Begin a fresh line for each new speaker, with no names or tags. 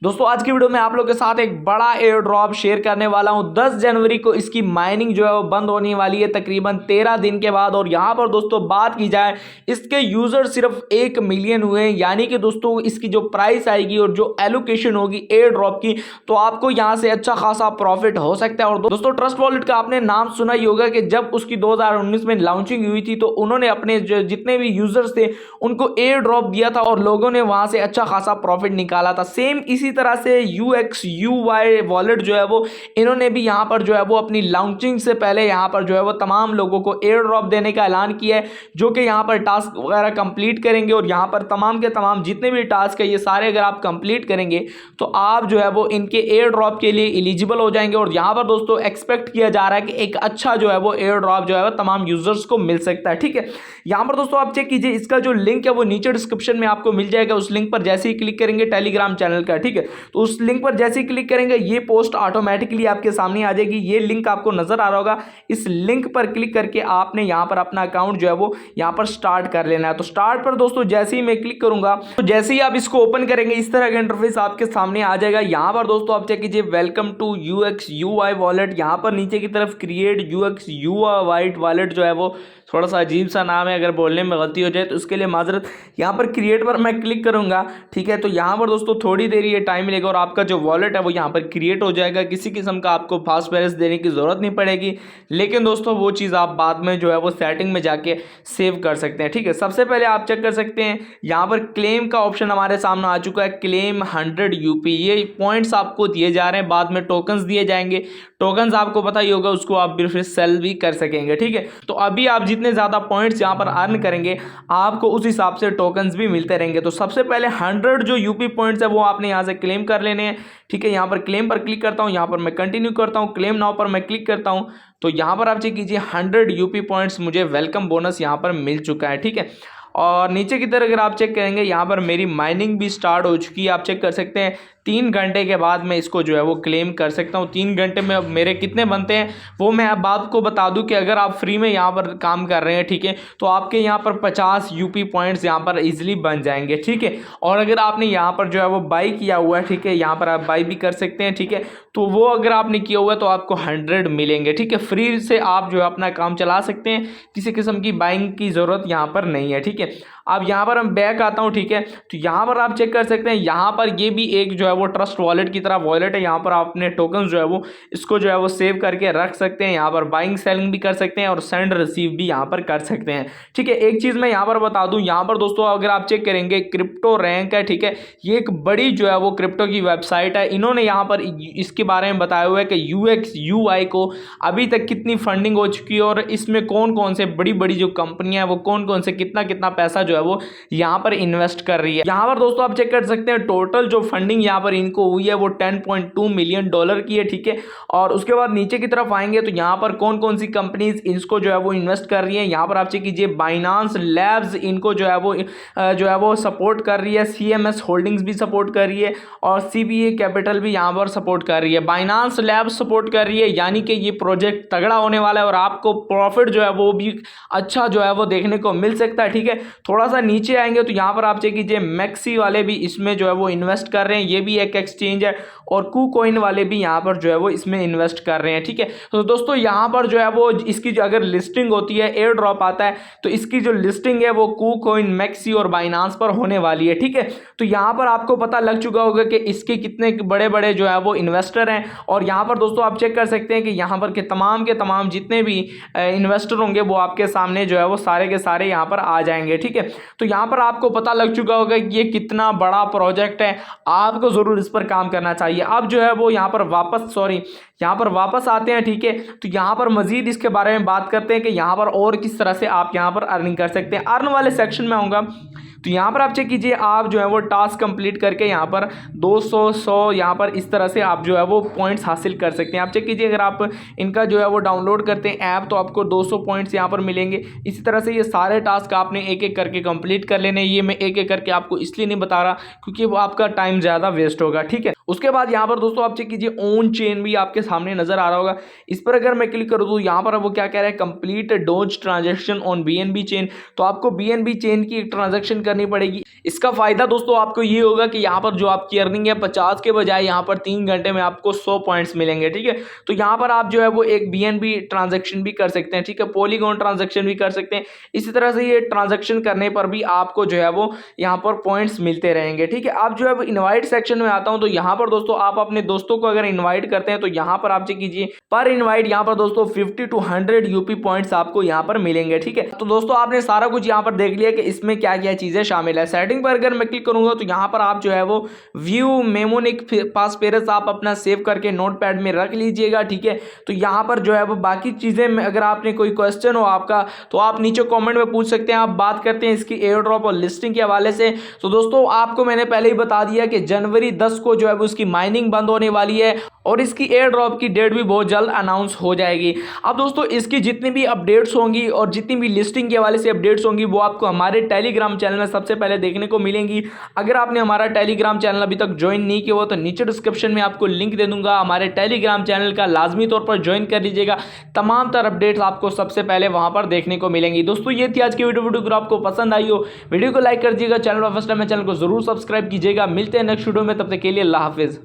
दोस्तों आज की वीडियो में आप लोग के साथ एक बड़ा एयर ड्रॉप शेयर करने वाला हूं। 10 जनवरी को इसकी माइनिंग जो है वो बंद होने वाली है तकरीबन 13 दिन के बाद। और यहां पर दोस्तों बात की जाए, इसके यूजर सिर्फ 1 मिलियन हुए हैं। यानी कि दोस्तों इसकी जो प्राइस आएगी और जो एलोकेशन होगी एयर ड्रॉप की, तो आपको यहां से अच्छा खासा प्रॉफिट हो सकता है। और दोस्तों ट्रस्ट वॉलेट का आपने नाम सुना ही होगा कि जब उसकी 2019 में लॉन्चिंग हुई थी तो उन्होंने अपने जितने भी यूजर्स थे उनको एयर ड्रॉप दिया था और लोगों ने वहां से अच्छा खासा प्रॉफिट निकाला था। सेम इसी तरह से UXUY वॉलेट जो है वो इन्होंने भी यहां पर जो है वो अपनी लॉन्चिंग से पहले यहां पर जो है वो तमाम लोगों को एयर ड्रॉप देने का ऐलान किया है, जो कि यहां पर टास्क वगैरह कंप्लीट करेंगे। और यहां पर तमाम के तमाम जितने भी टास्क है ये सारे अगर आप कंप्लीट करेंगे तो आप जो है वो इनके एयर ड्रॉप के लिए एलिजिबल हो जाएंगे। और यहां पर दोस्तों एक्सपेक्ट किया जा रहा है कि एक अच्छा जो है वो एयर ड्रॉप जो है वो तमाम यूजर्स को मिल सकता है। ठीक है, यहां पर दोस्तों आप चेक कीजिए, इसका जो लिंक है वो नीचे डिस्क्रिप्शन में आपको मिल जाएगा। उस लिंक पर जैसे ही क्लिक करेंगे टेलीग्राम चैनल का, ठीक है, तो उस लिंक पर जैसे ही क्लिक करेंगे ये पोस्ट ऑटोमेटिकली आपके सामने आ जाएगी। ये लिंक आपको नजर आ रहा होगा, इस लिंक पर क्लिक करके आपने यहां पर अपना अकाउंट जो है वो यहां पर स्टार्ट कर लेना है। तो स्टार्ट पर दोस्तों जैसे ही मैं क्लिक करूंगा तो जैसे ही आप इसको ओपन करेंगे इस तरह का इंटरफेस आपके सामने आ जाएगा। यहां पर दोस्तों आप चेक कीजिए, वेलकम टू UXUY वॉलेट। यहां पर नीचे की तरफ क्रिएट UXUY वॉलेट जो है वो थोड़ा सा अजीब सा नाम है, अगर बोलने में गलती हो जाए तो उसके लिए माजरत। यहाँ पर क्रिएट पर मैं क्लिक करूँगा, ठीक है, तो यहाँ पर दोस्तों थोड़ी देर ये टाइम लेगा और आपका जो वॉलेट है वो यहाँ पर क्रिएट हो जाएगा। किसी किस्म का आपको फास्ट बैलेंस देने की ज़रूरत नहीं पड़ेगी, लेकिन दोस्तों वो चीज़ आप बाद में जो है वो सेटिंग में जाके सेव कर सकते हैं। ठीक है, सबसे पहले आप चेक कर सकते हैं यहाँ पर क्लेम का ऑप्शन हमारे सामने आ चुका है। क्लेम 100 UP, ये पॉइंट्स आपको दिए जा रहे हैं, बाद में टोकन्स दिए जाएंगे। टोकन्स आपको पता ही होगा, उसको आप फिर सेल भी कर सकेंगे। ठीक है, तो अभी आप जितने ज़्यादा पॉइंट्स यहाँ पर अर्न करेंगे आपको उस हिसाब से टोकन्स भी मिलते रहेंगे। तो सबसे पहले 100 जो UP पॉइंट्स है वो आपने यहाँ से क्लेम कर लेने हैं। ठीक है, यहाँ पर क्लेम पर क्लिक करता हूँ, यहाँ पर मैं कंटिन्यू करता हूँ, क्लेम नाउ पर मैं क्लिक करता हूँ, तो यहाँ पर आप चेक कीजिए 100 UP पॉइंट्स मुझे वेलकम बोनस यहाँ पर मिल चुका है। ठीक है, और नीचे की तरफ अगर आप चेक करेंगे यहाँ पर मेरी माइनिंग भी स्टार्ट हो चुकी है। आप चेक कर सकते हैं 3 घंटे के बाद मैं इसको जो है वो क्लेम कर सकता हूँ। 3 घंटे में मेरे कितने बनते हैं वो मैं अब आपको बता दूं कि अगर आप फ्री में यहाँ पर काम कर रहे हैं, ठीक है, तो आपके यहाँ पर 50 UP पॉइंट्स यहाँ पर इजीली बन जाएंगे। ठीक है, और अगर आपने यहाँ पर जो है वो बाई किया हुआ है, ठीक है, यहाँ पर आप बाई भी कर सकते हैं। ठीक है, तो वो अगर आपने किया हुआ है तो आपको 100 मिलेंगे। ठीक है, फ्री से आप जो है अपना काम चला सकते हैं, किसी किस्म की बाइंग की ज़रूरत यहाँ पर नहीं है। ठीक है, अब यहाँ पर हम बैक आता हूँ। ठीक है, तो यहाँ पर आप चेक कर सकते हैं, यहाँ पर ये भी एक जो है वो ट्रस्ट वॉलेट की तरह वॉलेट है। यहाँ पर आप अपने टोकन जो है वो इसको जो है वो सेव करके रख सकते हैं। यहाँ पर बाइंग सेलिंग भी कर सकते हैं और सेंड रिसीव भी यहाँ पर कर सकते हैं। ठीक है, एक चीज़ मैं यहाँ पर बता दूँ, यहाँ पर दोस्तों अगर आप चेक करेंगे क्रिप्टो रैंक है, ठीक है, ये एक बड़ी जो है वो क्रिप्टो की वेबसाइट है। इन्होंने यहाँ पर इसके बारे में बताया हुआ है कि UXUY को अभी तक कितनी फंडिंग हो चुकी है और इसमें कौन कौन से बड़ी बड़ी जो कंपनियां हैं वो कौन कौन से कितना कितना पैसा जो है वो यहाँ पर इन्वेस्ट कर रही है। यहाँ पर दोस्तों आप चेक कर सकते हैं टोटल जो फंडिंग यहाँ पर इनको हुई है वो $10.2 मिलियन की है। ठीक है, और उसके बाद नीचे की तरफ आएंगे तो यहाँ पर कौन कौन सी कंपनीज इसको जो है वो इन्वेस्ट कर रही है। यहाँ पर आप चेक कीजिए, बाइनांस लैब्स इनको जो है वो सपोर्ट कर रही है, CMS होल्डिंग्स भी सपोर्ट कर रही है और CBA कैपिटल भी यहाँ पर सपोर्ट कर रही है। बाइनांस लैब्स सपोर्ट कर रही है, यानी कि ये प्रोजेक्ट तगड़ा होने वाला है और आपको प्रॉफिट जो है वो भी अच्छा जो है वो देखने को मिल सकता है। ठीक है, थोड़ा सा नीचे आएंगे तो यहाँ पर आप चेक कीजिए, मैक्सी वाले भी इसमें जो है वो इन्वेस्ट कर रहे हैं, ये भी एक एक्सचेंज है, और KuCoin वाले भी यहाँ पर जो है वो इसमें इन्वेस्ट कर रहे हैं। ठीक है, तो दोस्तों यहाँ पर जो है वो इसकी जो अगर लिस्टिंग होती है, एयर ड्रॉप आता है, तो इसकी जो लिस्टिंग है वो KuCoin, मैक्सी और बाइनांस पर होने वाली है। ठीक है, तो यहाँ पर आपको पता लग चुका होगा कि इसके कितने बड़े बड़े जो है वो इन्वेस्टर हैं। और यहाँ पर दोस्तों आप चेक कर सकते हैं कि यहाँ पर के तमाम जितने भी इन्वेस्टर होंगे वो आपके सामने जो है वो सारे के सारे यहाँ पर आ जाएंगे। ठीक है, तो यहाँ पर आपको पता लग चुका होगा कि ये कितना बड़ा प्रोजेक्ट है, आपको ज़रूर इस पर काम करना चाहिए। अब जो है वो यहाँ पर वापस आते हैं। ठीक है, तो यहाँ पर मजीद इसके बारे में बात करते हैं कि यहाँ पर और किस तरह से आप यहाँ पर अर्निंग कर सकते हैं। अर्न वाले सेक्शन में आऊँगा तो यहाँ पर आप चेक कीजिए, आप जो है वो टास्क कंप्लीट करके यहाँ पर 200 यहाँ पर इस तरह से आप जो है वो पॉइंट्स हासिल कर सकते हैं। आप चेक कीजिए, अगर आप इनका जो है वो डाउनलोड करते हैं ऐप तो आपको 200 पॉइंट्स यहाँ पर मिलेंगे। इसी तरह से ये सारे टास्क आपने एक एक करके कंप्लीट कर लेने। ये मैं एक एक करके आपको इसलिए नहीं बता रहा क्योंकि वो आपका टाइम ज़्यादा वेस्ट होगा। ठीक है, उसके बाद यहाँ पर दोस्तों आप चेक कीजिए ऑन चेन भी आपके सामने नजर आ रहा होगा। इस पर अगर मैं क्लिक करूँ तो यहाँ पर वो क्या कह रहा है, complete dose transaction on BNB chain. तो आपको बीएनबी चेन की ट्रांजेक्शन करनी पड़ेगी। इसका फायदा दोस्तों आपको ये होगा कि यहाँ पर जो आपकी अर्निंग है 50 के बजाय यहाँ पर 3 घंटे में आपको 100 पॉइंट्स मिलेंगे। ठीक है, तो यहाँ पर आप जो है वो एक बीएनबी ट्रांजेक्शन भी कर सकते हैं। ठीक है, पॉलीगॉन ट्रांजेक्शन भी कर सकते हैं। इसी तरह से ये ट्रांजेक्शन करने पर भी आपको जो है वो यहाँ पर पॉइंट्स मिलते रहेंगे। ठीक है, आप जो है वो इनवाइट सेक्शन में आता हूं तो यहाँ पर दोस्तों आप अपने दोस्तों को अगर इनवाइट करते हैं तो यहाँ पर आप चेक कीजिए पर इनवाइट यहाँ पर दोस्तों 50 to 100 यूपी पॉइंट्स आपको यहाँ पर मिलेंगे। ठीक है, तो दोस्तों आपने सारा कुछ यहाँ पर देख लिया कि इसमें क्या क्या चीजें शामिल है। सेटिंग पर अगर मैं क्लिक करूंगा तो यहाँ पर आप जो है वो व्यू मेमोनिक पासपेरस आप अपना सेव करके नोटपैड में रख लीजिएगा। ठीक है, तो यहाँ पर जो है वो बाकी चीजें अगर आपने कोई क्वेश्चन हो आपका तो आप नीचे कॉमेंट में पूछ सकते हैं। आप बात करते हैं इसकी एयर ड्रॉप और लिस्टिंग के हवाले से। तो दोस्तों आपको मैंने पहले ही बता दिया कि जनवरी 10 को जो है वो उसकी माइनिंग बंद होने वाली है और इसकी एयर ड्रॉप की डेट भी बहुत जल्द अनाउंस हो जाएगी। अब दोस्तों इसकी जितनी भी अपडेट्स होंगी और जितनी भी लिस्टिंग के हवाले से अपडेट्स होंगी वो आपको हमारे टेलीग्राम चैनल में सबसे पहले देखने को मिलेंगी। अगर आपने हमारा टेलीग्राम चैनल अभी तक ज्वाइन नहीं किया हो तो नीचे डिस्क्रिप्शन में आपको लिंक दे दूंगा, हमारे टेलीग्राम चैनल का लाजमी तौर पर ज्वाइन कर लीजिएगा। तमाम तरह अपडेट्स आपको सबसे पहले वहां पर देखने को मिलेंगी। दोस्तों ये थी आज की वीडियो अगर आपको पसंद आई हो वीडियो को लाइक कर दीजिएगा, चैनल पर फर्स्ट टाइम है चैनल को जरूर सब्सक्राइब कीजिएगा। मिलते हैं नेक्स्ट वीडियो में, तब तक के लिए अल्लाह हाफिज।